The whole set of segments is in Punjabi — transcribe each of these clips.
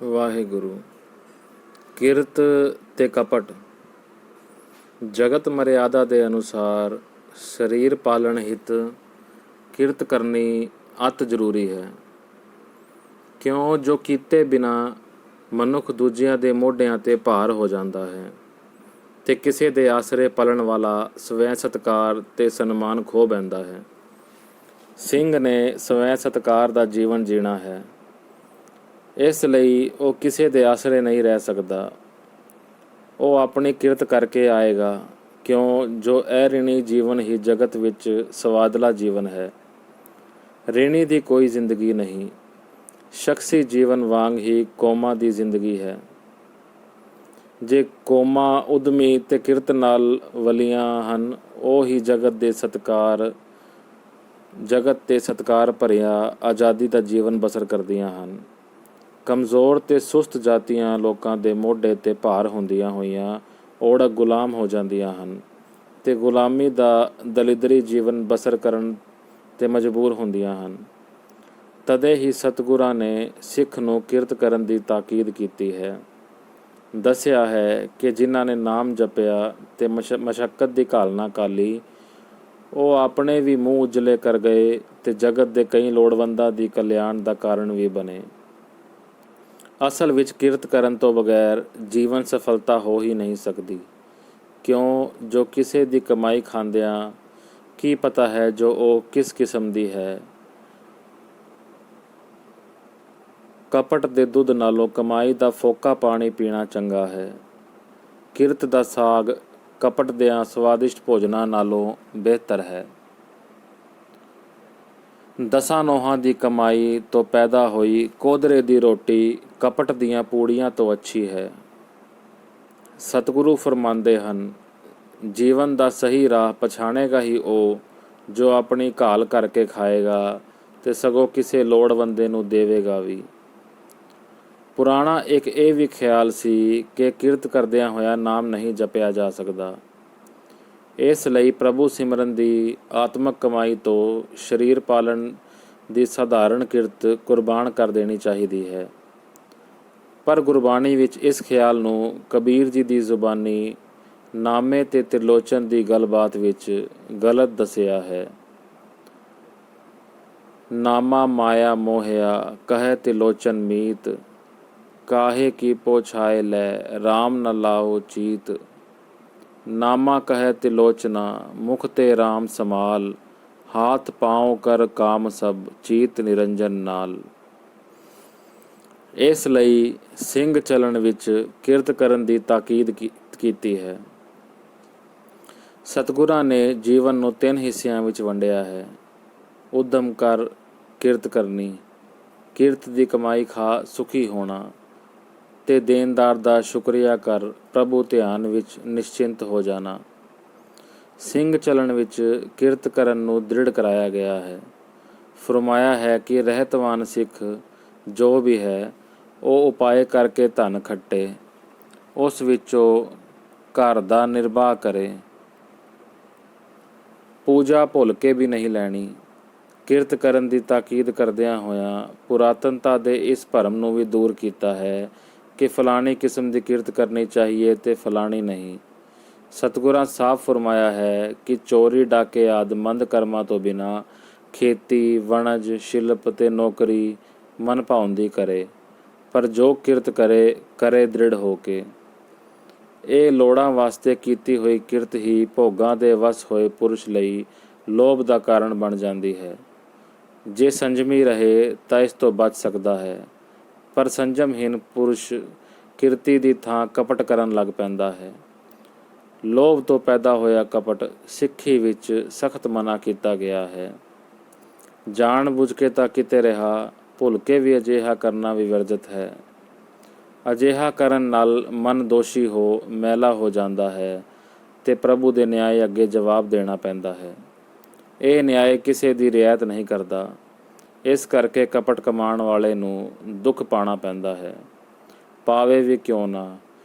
ਵਾਹਿਗੁਰੂ। ਕਿਰਤ ਤੇ ਕਪਟ। ਜਗਤ ਮਰਿਆਦਾ ਦੇ ਅਨੁਸਾਰ ਸਰੀਰ ਪਾਲਣ ਹਿਤ ਕਿਰਤ ਕਰਨੀ ਅਤ ਜ਼ਰੂਰੀ ਹੈ। ਕਿਉਂ ਜੋ ਕੀਤੇ ਬਿਨਾ ਮਨੁੱਖ ਦੂਜਿਆਂ ਦੇ ਮੋਢਿਆਂ 'ਤੇ ਭਾਰ ਹੋ ਜਾਂਦਾ ਹੈ ਤੇ ਕਿਸੇ ਦੇ ਆਸਰੇ ਪਲਣ ਵਾਲਾ ਸਵੈ ਸਤਿਕਾਰ ਤੇ ਸਨਮਾਨ ਖੋ ਬਹਿੰਦਾ ਹੈ। ਸਿੰਘ ਨੇ ਸਵੈ ਸਤਿਕਾਰ ਦਾ ਜੀਵਨ ਜੀਣਾ ਹੈ, ਇਸ ਲਈ ਉਹ ਕਿਸੇ ਦੇ ਆਸਰੇ ਨਹੀਂ ਰਹਿ ਸਕਦਾ। ਉਹ ਆਪਣੀ ਕਿਰਤ ਕਰਕੇ ਆਏਗਾ, ਕਿਉਂ ਜੋ ਅਰਿਣੀ ਜੀਵਨ ਹੀ ਜਗਤ ਵਿੱਚ ਸਵਾਦਲਾ ਜੀਵਨ ਹੈ। ਰਿਣੀ ਦੀ ਕੋਈ ਜ਼ਿੰਦਗੀ ਨਹੀਂ, ਸ਼ਖਸੀ ਜੀਵਨ ਵਾਂਗ ਹੀ ਕੌਮਾਂ ਦੀ ਜ਼ਿੰਦਗੀ ਹੈ। ਜੇ ਕੌਮਾਂ ਉਦਮੀ ਤੇ ਕਿਰਤ ਨਾਲ ਵਲੀਆਂ ਹਨ, ਉਹ ਹੀ ਜਗਤ ਤੇ ਸਤਿਕਾਰ ਭਰਿਆ ਆਜ਼ਾਦੀ ਦਾ ਜੀਵਨ ਬਸਰ ਕਰਦੀਆਂ ਹਨ। ਕਮਜ਼ੋਰ ਤੇ ਸੁਸਤ ਜਾਤੀਆਂ ਲੋਕਾਂ ਦੇ ਮੋਢੇ 'ਤੇ ਭਾਰ ਹੁੰਦੀਆਂ ਹੋਈਆਂ ਓੜਕ ਗੁਲਾਮ ਹੋ ਜਾਂਦੀਆਂ ਹਨ ਤੇ ਗੁਲਾਮੀ ਦਾ ਦਲਿਦਰੀ ਜੀਵਨ ਬਸਰ ਕਰਨ 'ਤੇ ਮਜਬੂਰ ਹੁੰਦੀਆਂ ਹਨ। ਤਦੇ ਹੀ ਸਤਿਗੁਰਾਂ ਨੇ ਸਿੱਖ ਨੂੰ ਕਿਰਤ ਕਰਨ ਦੀ ਤਾਕੀਦ ਕੀਤੀ ਹੈ। ਦੱਸਿਆ ਹੈ ਕਿ ਜਿਨ੍ਹਾਂ ਨੇ ਨਾਮ ਜਪਿਆ ਤੇ ਮਸ਼ੱਕਤ ਦੀ ਘਾਲਣਾ ਘਾਲੀ, ਉਹ ਆਪਣੇ ਵੀ ਮੂੰਹ ਉਜਲੇ ਕਰ ਗਏ ਤੇ ਜਗਤ ਦੇ ਕਈ ਲੋੜਵੰਦਾਂ ਦੀ ਕਲਿਆਣ ਦਾ ਕਾਰਨ ਵੀ ਬਣੇ। ਅਸਲ ਵਿੱਚ ਕਿਰਤ ਕਰਨ ਤੋਂ ਬਗੈਰ ਜੀਵਨ ਸਫਲਤਾ ਹੋ ਹੀ ਨਹੀਂ ਸਕਦੀ, ਕਿਉਂ ਜੋ ਕਿਸੇ ਦੀ ਕਮਾਈ ਖਾਂਦਿਆਂ ਕੀ ਪਤਾ ਹੈ ਜੋ ਉਹ ਕਿਸ ਕਿਸਮ ਦੀ ਹੈ। ਕਪਟ ਦੇ ਦੁੱਧ ਨਾਲੋਂ ਕਮਾਈ ਦਾ ਫੋਕਾ ਪਾਣੀ ਪੀਣਾ ਚੰਗਾ ਹੈ। ਕਿਰਤ ਦਾ ਸਾਗ ਕਪਟ ਦਿਆਂ ਸਵਾਦਿਸ਼ਟ ਭੋਜਨਾਂ ਨਾਲੋਂ ਬਿਹਤਰ ਹੈ। 10 ਨੋਹਾਂ ਦੀ ਕਮਾਈ ਤੋਂ ਪੈਦਾ ਹੋਈ ਕੋਧਰੇ ਦੀ ਰੋਟੀ ਕਪਟ ਦੀਆਂ ਪੂੜੀਆਂ ਤੋਂ ਅੱਛੀ ਹੈ। ਸਤਿਗੁਰੂ ਫਰਮਾਉਂਦੇ ਹਨ, ਜੀਵਨ ਦਾ ਸਹੀ ਰਾਹ ਪਛਾਣੇਗਾ ਹੀ ਉਹ ਜੋ ਆਪਣੀ ਘਾਲ ਕਰਕੇ ਖਾਏਗਾ ਤੇ ਸਗੋਂ ਕਿਸੇ ਲੋੜਵੰਦੇ ਨੂੰ ਦੇਵੇਗਾ ਵੀ। ਪੁਰਾਣਾ ਇੱਕ ਇਹ ਵੀ ਖਿਆਲ ਸੀ ਕਿ ਕਿਰਤ ਕਰਦਿਆਂ ਹੋਇਆ ਨਾਮ ਨਹੀਂ ਜਪਿਆ ਜਾ ਸਕਦਾ। ਇਸ ਲਈ ਪ੍ਰਭੂ ਸਿਮਰਨ ਦੀ ਆਤਮਕ ਕਮਾਈ ਤੋਂ ਸਰੀਰ ਪਾਲਣ ਦੀ ਸਾਧਾਰਨ ਕਿਰਤ ਕੁਰਬਾਨ ਕਰ ਦੇਣੀ ਚਾਹੀਦੀ ਹੈ। ਪਰ ਗੁਰਬਾਣੀ ਵਿੱਚ ਇਸ ਖਿਆਲ ਨੂੰ ਕਬੀਰ ਜੀ ਦੀ ਜ਼ੁਬਾਨੀ ਨਾਮੇ ਤੇ ਤ੍ਰਿਲੋਚਨ ਦੀ ਗੱਲਬਾਤ ਵਿੱਚ ਗਲਤ ਦੱਸਿਆ ਹੈ। ਨਾਮਾ ਮਾਇਆ ਮੋਹਿਆ ਕਹੈ ਤ੍ਰਿਲੋਚਨ ਮੀਤ, ਕਾਹੇ ਕੀ ਪੋਛਾਏ ਲੈ ਰਾਮ ਨ ਲਾਓ ਚੀਤ। ਨਾਮਾ ਕਹੈ ਤ੍ਰਿਲੋਚਨਾ ਮੁਖ ਤੇ ਰਾਮ ਸਮਾਲ, ਹਾਥ ਪਾਉ ਕਰ ਕਾਮ ਸਭ ਚੀਤ ਨਿਰੰਜਨ ਨਾਲ। ਇਸ ਲਈ ਸਿੰਘ ਚਲਣ ਵਿੱਚ ਕਿਰਤ ਕਰਨ ਦੀ ਤਾਕੀਦ ਕੀਤੀ ਹੈ। ਸਤਿਗੁਰਾਂ ਨੇ ਜੀਵਨ ਨੂੰ 3 ਹਿੱਸਿਆਂ ਵਿੱਚ ਵੰਡਿਆ ਹੈ। ਉਦਮ ਕਰ ਕਿਰਤ ਕਰਨੀ, ਕਿਰਤ ਦੀ ਕਮਾਈ ਖਾ ਸੁਖੀ ਹੋਣਾ ਤੇ ਦੇਣਦਾਰ ਦਾ ਸ਼ੁਕਰੀਆ ਕਰ ਪ੍ਰਭੂ ਧਿਆਨ ਵਿੱਚ ਨਿਸ਼ਚਿੰਤ ਹੋ ਜਾਣਾ। ਸਿੰਘ ਚਲਣ ਵਿੱਚ ਕਿਰਤ ਕਰਨ ਨੂੰ ਦ੍ਰਿੜ ਕਰਾਇਆ ਗਿਆ ਹੈ। ਫਰਮਾਇਆ ਹੈ ਕਿ ਰਹਿਤਵਾਨ ਸਿੱਖ ਜੋ ਵੀ ਹੈ ਉਹ ਉਪਾਏ ਕਰਕੇ ਧਨ ਖੱਟੇ, ਉਸ ਵਿੱਚੋਂ ਘਰ ਦਾ ਨਿਰਬਾਹ ਕਰੇ, ਪੂਜਾ ਭੁੱਲ ਕੇ ਵੀ ਨਹੀਂ ਲੈਣੀ। ਕਿਰਤ ਕਰਨ ਦੀ ਤਾਕੀਦ ਕਰਦਿਆਂ ਹੋਇਆਂ ਪੁਰਾਤਨਤਾ ਦੇ ਇਸ ਭਰਮ ਨੂੰ ਵੀ ਦੂਰ ਕੀਤਾ ਹੈ ਕਿ ਫਲਾਣੀ ਕਿਸਮ ਦੀ ਕਿਰਤ ਕਰਨੀ ਚਾਹੀਏ ਤੇ ਫਲਾਣੀ ਨਹੀਂ। ਸਤਿਗੁਰਾਂ ਸਾਫ਼ ਫਰਮਾਇਆ ਹੈ ਕਿ ਚੋਰੀ ਡਾਕੇ ਆਦਿ ਮੰਦ ਕਰਮਾਂ ਤੋਂ ਬਿਨਾਂ ਖੇਤੀ ਵਣਜ ਸ਼ਿਲਪ ਤੇ ਨੌਕਰੀ ਮਨ ਭਾਉਂਦੀ ਕਰੇ, ਪਰ ਜੋ ਕਿਰਤ ਕਰੇ ਦ੍ਰਿੜ ਹੋ ਕੇ। ਇਹ ਲੋੜਾਂ ਵਾਸਤੇ ਕੀਤੀ ਹੋਈ ਕਿਰਤ ਹੀ ਭੋਗਾਂ ਦੇ ਵਸ ਹੋਏ ਪੁਰਸ਼ ਲਈ ਲੋਭ ਦਾ ਕਾਰਨ ਬਣ ਜਾਂਦੀ ਹੈ। ਜੇ ਸੰਜਮੀ ਰਹੇ ਤਾਂ ਇਸ ਤੋਂ ਬਚ ਸਕਦਾ ਹੈ, ਪਰ ਸੰਜਮਹੀਨ ਪੁਰਸ਼ ਕਿਰਤੀ ਦੀ ਥਾਂ ਕਪਟ ਕਰਨ ਲੱਗ ਪੈਂਦਾ ਹੈ। ਲੋਭ ਤੋਂ ਪੈਦਾ ਹੋਇਆ ਕਪਟ ਸਿੱਖੀ ਵਿੱਚ ਸਖਤ ਮਨਾ ਕੀਤਾ ਗਿਆ ਹੈ। ਜਾਣ ਬੁੱਝ ਕੇ ਤਾਂ ਕਿਤੇ ਰਿਹਾ, ਭੁੱਲ ਕੇ ਵੀ ਅਜਿਹਾ ਕਰਨਾ ਵੀ ਵਰਜਿਤ ਹੈ। ਅਜਿਹਾ ਕਰਨ ਨਾਲ ਮਨ ਦੋਸ਼ੀ ਹੋ ਮੈਲਾ ਹੋ ਜਾਂਦਾ ਹੈ ਤੇ ਪ੍ਰਭੂ ਦੇ ਨਿਆਏ ਅੱਗੇ ਜਵਾਬ ਦੇਣਾ ਪੈਂਦਾ ਹੈ। ਇਹ ਨਿਆਏ ਕਿਸੇ ਦੀ ਰਿਆਇਤ ਨਹੀਂ ਕਰਦਾ, ਇਸ ਕਰਕੇ ਕਪਟ ਕਮਾਉਣ ਵਾਲੇ ਨੂੰ ਦੁੱਖ ਪਾਉਣਾ ਪੈਂਦਾ ਹੈ। ਪਾਵੇ ਵੀ ਕਿਉਂ ਨਾ,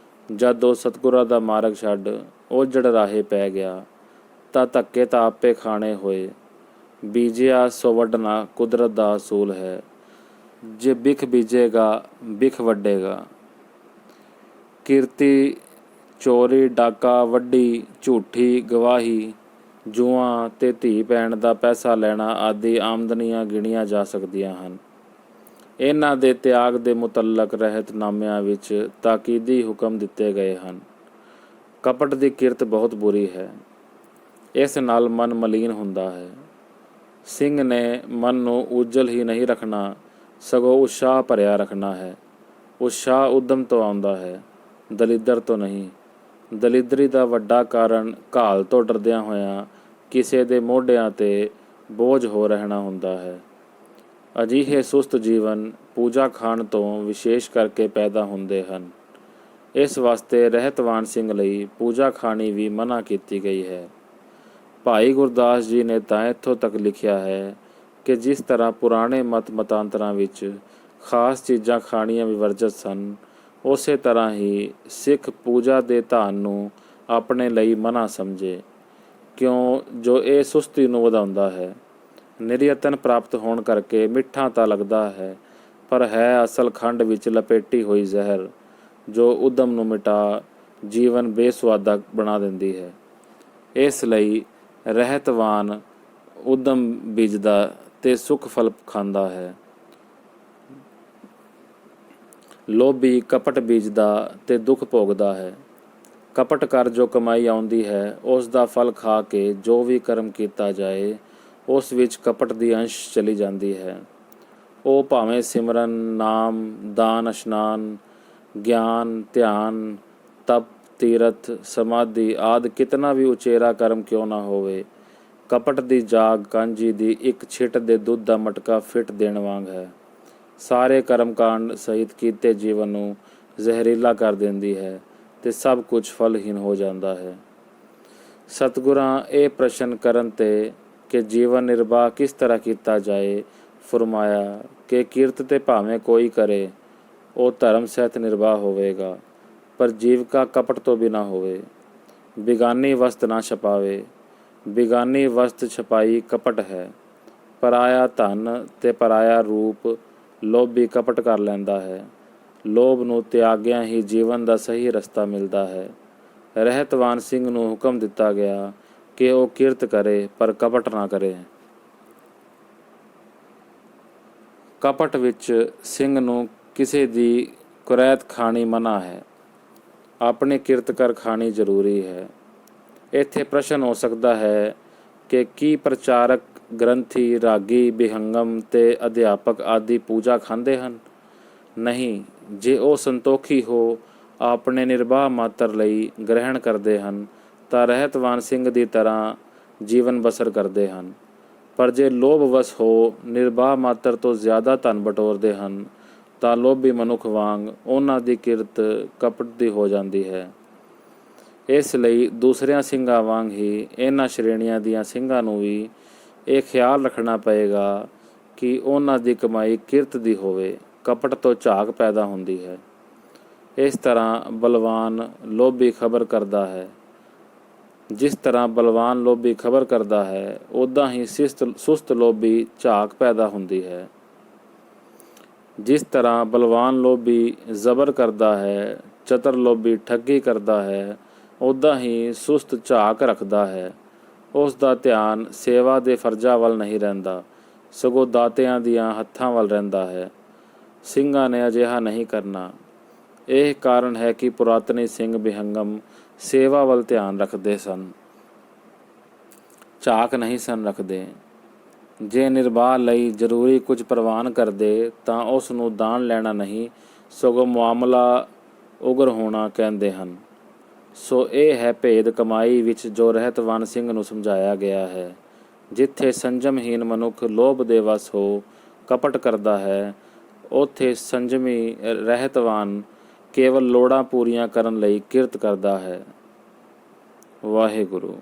ਜਦ ਉਹ ਸਤਿਗੁਰਾਂ ਦਾ ਮਾਰਗ ਛੱਡ ਉਜੜ ਰਾਹੇ ਪੈ ਗਿਆ ਤਾਂ ਧੱਕੇ ਤਾਂ ਆਪੇ ਖਾਣੇ ਹੋਏ। ਬੀਜਿਆ ਸੋ ਵੱਢਣਾ ਕੁਦਰਤ ਦਾ ਅਸੂਲ ਹੈ। ਜੇ ਬਿਖ ਬੀਜੇਗਾ ਬਿਖ ਵੱਢੇਗਾ। ਕਿਰਤੀ, ਚੋਰੀ, ਡਾਕਾ, ਵੱਢੀ, ਝੂਠੀ ਗਵਾਹੀ, ਜੂਆਂ ਤੇ ਧੀ ਭੈਣ ਦਾ ਪੈਸਾ ਲੈਣਾ ਆਦਿ ਆਮਦਨੀਆਂ ਗਿਣੀਆਂ ਜਾ ਸਕਦੀਆਂ ਹਨ। ਇਹਨਾਂ ਦੇ ਤਿਆਗ ਦੇ ਮੁਤੱਲਕ ਰਹਿਤਨਾਮਿਆਂ ਵਿੱਚ ਤਾਕੀਦੀ ਹੁਕਮ ਦਿੱਤੇ ਗਏ ਹਨ। ਕਪਟ ਦੀ ਕਿਰਤ ਬਹੁਤ ਬੁਰੀ ਹੈ। ਇਸ ਨਾਲ ਮਨ ਮਲੀਨ ਹੁੰਦਾ ਹੈ। ਸਿੰਘ ਨੇ ਮਨ ਨੂੰ ਉਜਲ ਹੀ ਨਹੀਂ ਰੱਖਣਾ, ਸਗੋਂ ਉਤਸ਼ਾਹ ਭਰਿਆ ਰੱਖਣਾ ਹੈ। ਉਤਸ਼ਾਹ ਉਦਮ ਤੋਂ ਆਉਂਦਾ ਹੈ, ਦਲਿੱਦਰ ਤੋਂ ਨਹੀਂ। ਦਲਿੱਦਰੀ ਦਾ ਵੱਡਾ ਕਾਰਨ ਘਾਲ ਤੋਂ ਡਰਦਿਆਂ ਹੋਇਆਂ ਕਿਸੇ ਦੇ ਮੋਢਿਆਂ 'ਤੇ ਬੋਝ ਹੋ ਰਹਿਣਾ ਹੁੰਦਾ ਹੈ। ਅਜਿਹੇ ਸੁਸਤ ਜੀਵਨ ਪੂਜਾ ਖਾਣ ਤੋਂ ਵਿਸ਼ੇਸ਼ ਕਰਕੇ ਪੈਦਾ ਹੁੰਦੇ ਹਨ। ਇਸ ਵਾਸਤੇ ਰਹਿਤਵਾਨ ਸਿੰਘ ਲਈ ਪੂਜਾ ਖਾਣੀ ਵੀ ਮਨ੍ਹਾ ਕੀਤੀ ਗਈ ਹੈ। ਭਾਈ ਗੁਰਦਾਸ ਜੀ ਨੇ ਤਾਂ ਇੱਥੋਂ ਤੱਕ ਲਿਖਿਆ ਹੈ ਕਿ ਜਿਸ ਤਰ੍ਹਾਂ ਪੁਰਾਣੇ ਮਤਾਂਤਰਾਂ ਵਿੱਚ ਖਾਸ ਚੀਜ਼ਾਂ ਖਾਣੀਆਂ ਵੀ ਵਰਜਿਤ ਸਨ, ਉਸੇ ਤਰ੍ਹਾਂ ਹੀ ਸਿੱਖ ਪੂਜਾ ਦੇ ਧਾਨ ਨੂੰ ਆਪਣੇ ਲਈ ਮਨ੍ਹਾ ਸਮਝੇ, ਕਿਉਂ ਜੋ ਇਹ ਸੁਸਤੀ ਨੂੰ ਵਧਾਉਂਦਾ ਹੈ। ਨਿਰਯਤਨ ਪ੍ਰਾਪਤ ਹੋਣ ਕਰਕੇ ਮਿੱਠਾ ਤਾਂ ਲੱਗਦਾ ਹੈ, ਪਰ ਹੈ ਅਸਲ ਖੰਡ ਵਿੱਚ ਲਪੇਟੀ ਹੋਈ ਜ਼ਹਿਰ, ਜੋ ਉਦਮ ਨੂੰ ਮਿਟਾ ਜੀਵਨ ਬੇਸੁਆਦਾ ਬਣਾ ਦਿੰਦੀ ਹੈ। ਇਸ ਲਈ ਰਹਿਤਵਾਨ ਉਦਮ ਬੀਜਦਾ ਤੇ ਸੁੱਖ ਫਲ ਖਾਂਦਾ ਹੈ। ਲੋਭੀ ਕਪਟ ਬੀਜਦਾ ਤੇ ਦੁੱਖ ਭੋਗਦਾ ਹੈ। ਕਪਟ ਕਰ ਜੋ ਕਮਾਈ ਆਉਂਦੀ ਹੈ, ਉਸ ਦਾ ਫਲ ਖਾ ਕੇ ਜੋ ਵੀ ਕਰਮ ਕੀਤਾ ਜਾਏ, ਉਸ ਵਿੱਚ ਕਪਟ ਦੀ ਅੰਸ਼ ਚਲੀ ਜਾਂਦੀ ਹੈ। ਉਹ ਭਾਵੇਂ ਸਿਮਰਨ, ਨਾਮ, ਦਾਨ, ਇਸ਼ਨਾਨ, ਗਿਆਨ, ਧਿਆਨ, ਤਪ, ਤੀਰਥ, ਸਮਾਧੀ ਆਦਿ ਕਿਤਨਾ ਵੀ ਉਚੇਰਾ ਕਰਮ ਕਿਉਂ ਨਾ ਹੋਵੇ, ਕਪਟ ਦੀ ਜਾਗ ਕਾਂਜੀ ਦੀ ਇੱਕ ਛਿੱਟ ਦੇ ਦੁੱਧ ਦਾ ਮਟਕਾ ਫਿੱਟ ਦੇਣ ਵਾਂਗ ਹੈ। ਸਾਰੇ ਕਰਮਕਾਂਡ ਸਹਿਤ ਕੀਤੇ ਜੀਵਨ ਨੂੰ ਜ਼ਹਿਰੀਲਾ ਕਰ ਦਿੰਦੀ ਹੈ ਤੇ ਸਭ ਕੁਝ ਫਲਹੀਨ ਹੋ ਜਾਂਦਾ ਹੈ। ਸਤਿਗੁਰਾਂ ਇਹ ਪ੍ਰਸ਼ਨ ਕਰਨ ਤੇ ਕਿ ਜੀਵਨ ਨਿਰਬਾਹ ਕਿਸ ਤਰ੍ਹਾਂ ਕੀਤਾ ਜਾਏ, ਫਰਮਾਇਆ ਕਿ ਕਿਰਤ ਤੇ ਭਾਵੇਂ ਕੋਈ ਕਰੇ, ਉਹ ਧਰਮ ਸਹਿਤ ਨਿਰਬਾਹ ਹੋਵੇਗਾ, ਪਰ ਜੀਵਕਾ ਕਪਟ ਤੋਂ ਬਿਨਾ ਹੋਵੇ। ਬਿਗਾਨੀ ਵਸਤ ਨਾ ਛਪਾਵੇ। ਬਿਗਾਨੀ ਵਸਤ ਛਪਾਈ ਕਪਟ ਹੈ। ਪਰਾਇਆ ਧਨ ਤੇ ਪਰਾਇਆ ਰੂਪ ਲੋਭੀ ਕਪਟ ਕਰ ਲੈਂਦਾ ਹੈ। ਲੋਭ ਨੂੰ ਤਿਆਗਿਆਂ ਹੀ ਜੀਵਨ ਦਾ ਸਹੀ ਰਸਤਾ ਮਿਲਦਾ ਹੈ। ਰਹਿਤਵਾਨ ਸਿੰਘ ਨੂੰ ਹੁਕਮ ਦਿੱਤਾ ਗਿਆ ਕਿ ਉਹ ਕਿਰਤ ਕਰੇ, ਪਰ ਕਪਟ ਨਾ ਕਰੇ। ਕਪਟ ਵਿੱਚ ਸਿੰਘ ਨੂੰ ਕਿਸੇ ਦੀ ਕੁਰੈਤ ਖਾਣੀ ਮਨ੍ਹਾ ਹੈ। ਆਪਣੀ ਕਿਰਤ ਕਰ ਖਾਣੀ ਜ਼ਰੂਰੀ ਹੈ। ਇੱਥੇ ਪ੍ਰਸ਼ਨ ਹੋ ਸਕਦਾ ਹੈ ਕਿ ਕੀ ਪ੍ਰਚਾਰਕ, ਗ੍ਰੰਥੀ, ਰਾਗੀ, ਬਿਹੰਗਮ ਤੇ ਅਧਿਆਪਕ ਆਦਿ ਪੂਜਾ ਖਾਂਦੇ ਹਨ? ਨਹੀਂ, ਜੇ ਉਹ ਸੰਤੋਖੀ ਹੋ ਆਪਣੇ ਨਿਰਬਾਹ ਮਾਤਰ ਲਈ ਗ੍ਰਹਿਣ ਕਰਦੇ ਹਨ ਤਾਂ ਰਹਿਤਵਾਨ ਸਿੰਘ ਦੀ ਤਰ੍ਹਾਂ ਜੀਵਨ ਬਸਰ ਕਰਦੇ ਹਨ। ਪਰ ਜੇ ਲੋਭਵਸ਼ ਹੋ ਨਿਰਬਾਹ ਮਾਤਰ ਤੋਂ ਜ਼ਿਆਦਾ ਧਨ ਬਟੋਰਦੇ ਹਨ ਤਾਂ ਲੋਭੀ ਮਨੁੱਖ ਵਾਂਗ ਉਹਨਾਂ ਦੀ ਕਿਰਤ ਕਪਟ ਦੀ ਹੋ ਜਾਂਦੀ ਹੈ। ਇਸ ਲਈ ਦੂਸਰਿਆਂ ਸਿੰਘਾਂ ਵਾਂਗ ਹੀ ਇਹਨਾਂ ਸ਼੍ਰੇਣੀਆਂ ਦੀਆਂ ਸਿੰਘਾਂ ਨੂੰ ਵੀ ਇਹ ਖਿਆਲ ਰੱਖਣਾ ਪਏਗਾ ਕਿ ਉਹਨਾਂ ਦੀ ਕਮਾਈ ਕਿਰਤ ਦੀ ਹੋਵੇ। ਕਪਟ ਤੋਂ ਝਾਕ ਪੈਦਾ ਹੁੰਦੀ ਹੈ। ਇਸ ਤਰ੍ਹਾਂ ਬਲਵਾਨ ਲੋਭੀ ਖਬਰ ਕਰਦਾ ਹੈ। ਜਿਸ ਤਰ੍ਹਾਂ ਬਲਵਾਨ ਲੋਭੀ ਖਬਰ ਕਰਦਾ ਹੈ, ਉੱਦਾਂ ਹੀ ਸੁਸਤ ਲੋਭੀ ਝਾਕ ਪੈਦਾ ਹੁੰਦੀ ਹੈ। ਜਿਸ ਤਰ੍ਹਾਂ ਬਲਵਾਨ ਲੋਭੀ ਜ਼ਬਰ ਕਰਦਾ ਹੈ, ਚਤਰ ਲੋਭੀ ਠੱਗੀ ਕਰਦਾ ਹੈ, ਉੱਦਾਂ ਹੀ ਸੁਸਤ ਝਾਕ ਰੱਖਦਾ ਹੈ। ਉਸ ਦਾ ਧਿਆਨ ਸੇਵਾ ਦੇ ਫਰਜ਼ਾਂ ਵੱਲ ਨਹੀਂ ਰਹਿੰਦਾ, ਸਗੋਂ ਦਾਤਿਆਂ ਦੀਆਂ ਹੱਥਾਂ ਵੱਲ ਰਹਿੰਦਾ ਹੈ। ਸਿੰਘਾਂ ਨੇ ਅਜਿਹਾ ਨਹੀਂ ਕਰਨਾ। ਇਹ ਕਾਰਨ ਹੈ ਕਿ ਪੁਰਾਤਨੀ ਸਿੰਘ ਬਿਹੰਗਮ ਸੇਵਾ ਵੱਲ ਧਿਆਨ ਰੱਖਦੇ ਸਨ, ਝਾਕ ਨਹੀਂ ਸਨ ਰੱਖਦੇ। ਜੇ ਨਿਰਬਾਹ ਲਈ ਜ਼ਰੂਰੀ ਕੁਝ ਪ੍ਰਵਾਨ ਕਰਦੇ ਤਾਂ ਉਸ ਨੂੰ ਦਾਨ ਲੈਣਾ ਨਹੀਂ, ਸਗੋਂ ਮੁਆਮਲਾ ਉਗਰ ਹੋਣਾ ਕਹਿੰਦੇ ਹਨ। ਸੋ ਇਹ ਹੈ ਭੇਦ ਕਮਾਈ ਵਿੱਚ ਜੋ ਰਹਿਤਵਾਨ ਸਿੰਘ ਨੂੰ ਸਮਝਾਇਆ ਗਿਆ ਹੈ। ਜਿੱਥੇ ਸੰਜਮਹੀਨ ਮਨੁੱਖ ਲੋਭ ਦੇ ਵਸ ਹੋ ਕਪਟ ਕਰਦਾ ਹੈ, ਉੱਥੇ ਸੰਜਮੀ ਰਹਿਤਵਾਨ ਕੇਵਲ ਲੋੜਾਂ ਪੂਰੀਆਂ ਕਰਨ ਲਈ ਕਿਰਤ ਕਰਦਾ ਹੈ। ਵਾਹਿਗੁਰੂ।